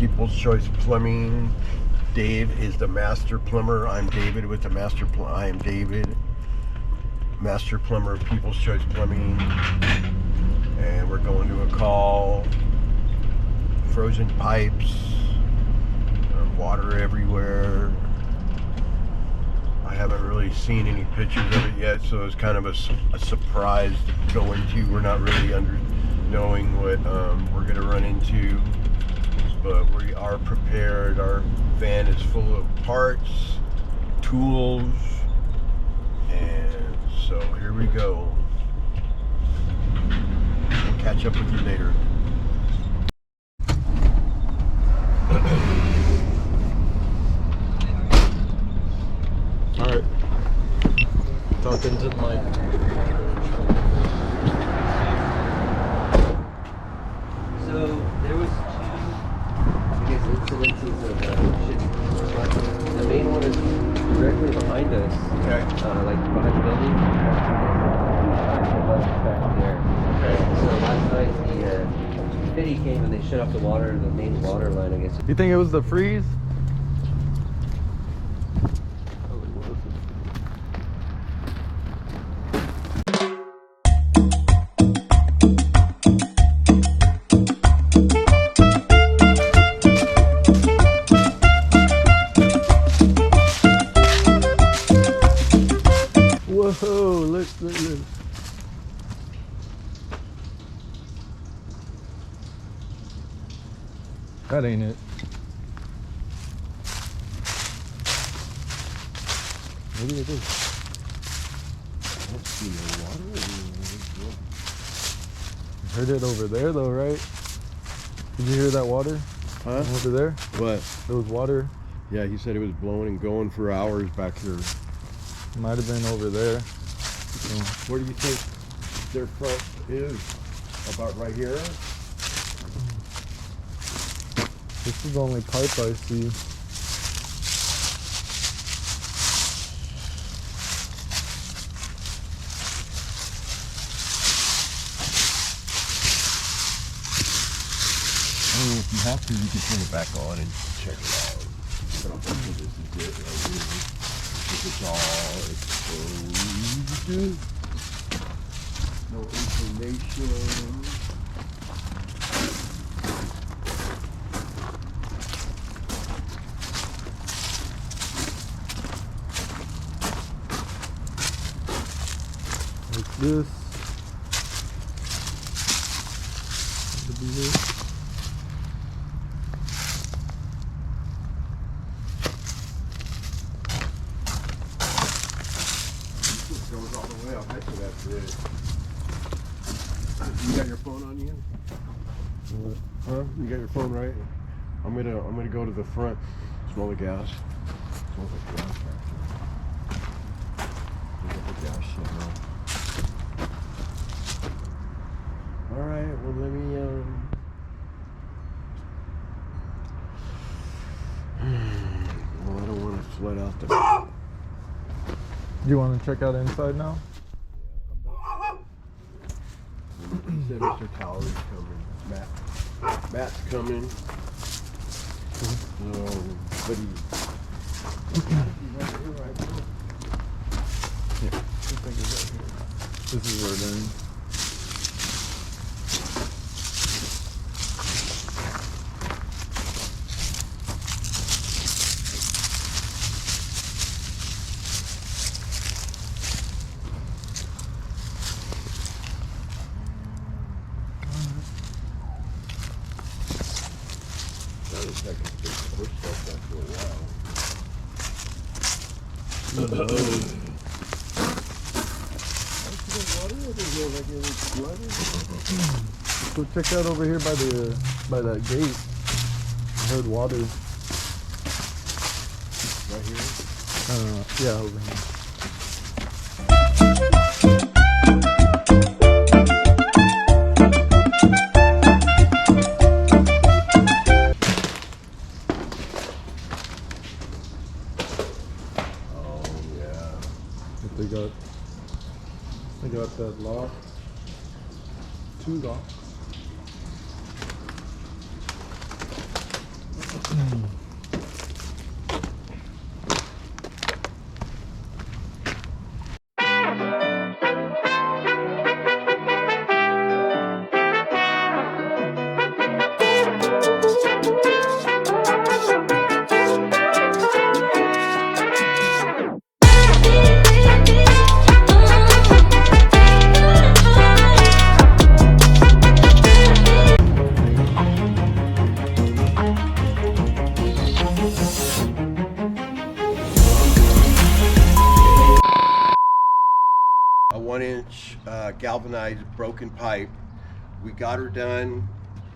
People's Choice Plumbing. Dave is the Master Plumber. I'm David with the Master Plumber. I am David, Master Plumber of People's Choice Plumbing. And we're going to a call. Frozen pipes. Water everywhere. I haven't really seen any pictures of it yet, so it's kind of a surprise to go into. We're not really knowing what we're going to run into, but we are prepared. Our van is full of parts, tools, and so here we go. We'll catch up with you later. Alright, talking to the mic. So there was two, I guess, incidences of shit. The main one is directly behind us. Okay. Like behind the building. Back there. Okay. So last night the city came and they shut off the water, the main water line, I guess. You think it was the freeze? Whoa, look. That ain't it. Maybe it is. I don't see no water. Heard it over there though, right? Did you hear that water? Huh? Over there? What? There was water. Yeah, he said it was blowing and going for hours back here. Might have been over there. Where do you think their front is? About right here? This is the only pipe I see. I mean, if you have to, you can turn it back on and check it out. But I'm thinking this is it right here. This is all exposed. No information. Like this. Could be this. It goes all the way up next to that bridge. You got your phone on you? What? Huh? You got your phone right? I'm gonna go to the front. Smell the gas. Smells like gas actually. Look at the gas shit now. Alright, well let me well I don't want to flood out the Do you want to check out inside now? said Mr. Towery's coming. Matt's coming. So, but he's right here, right here. Yeah. I think it's right here. This is where it ends. Go check out over here by that gate. I heard water. Right here? Yeah, over here. They got that lock. 2 locks. A 1-inch galvanized broken pipe. We got her done.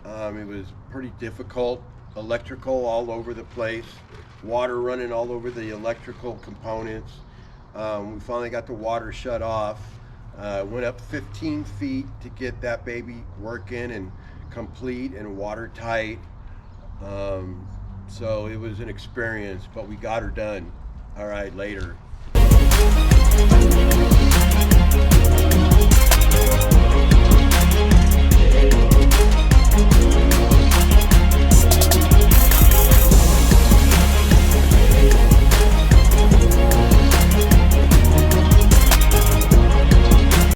It was pretty difficult. Electrical all over the place, water running all over the electrical components. We finally got the water shut off. Went up 15 feet to get that baby working and complete and watertight. So it was an experience, but we got her done. All right, later.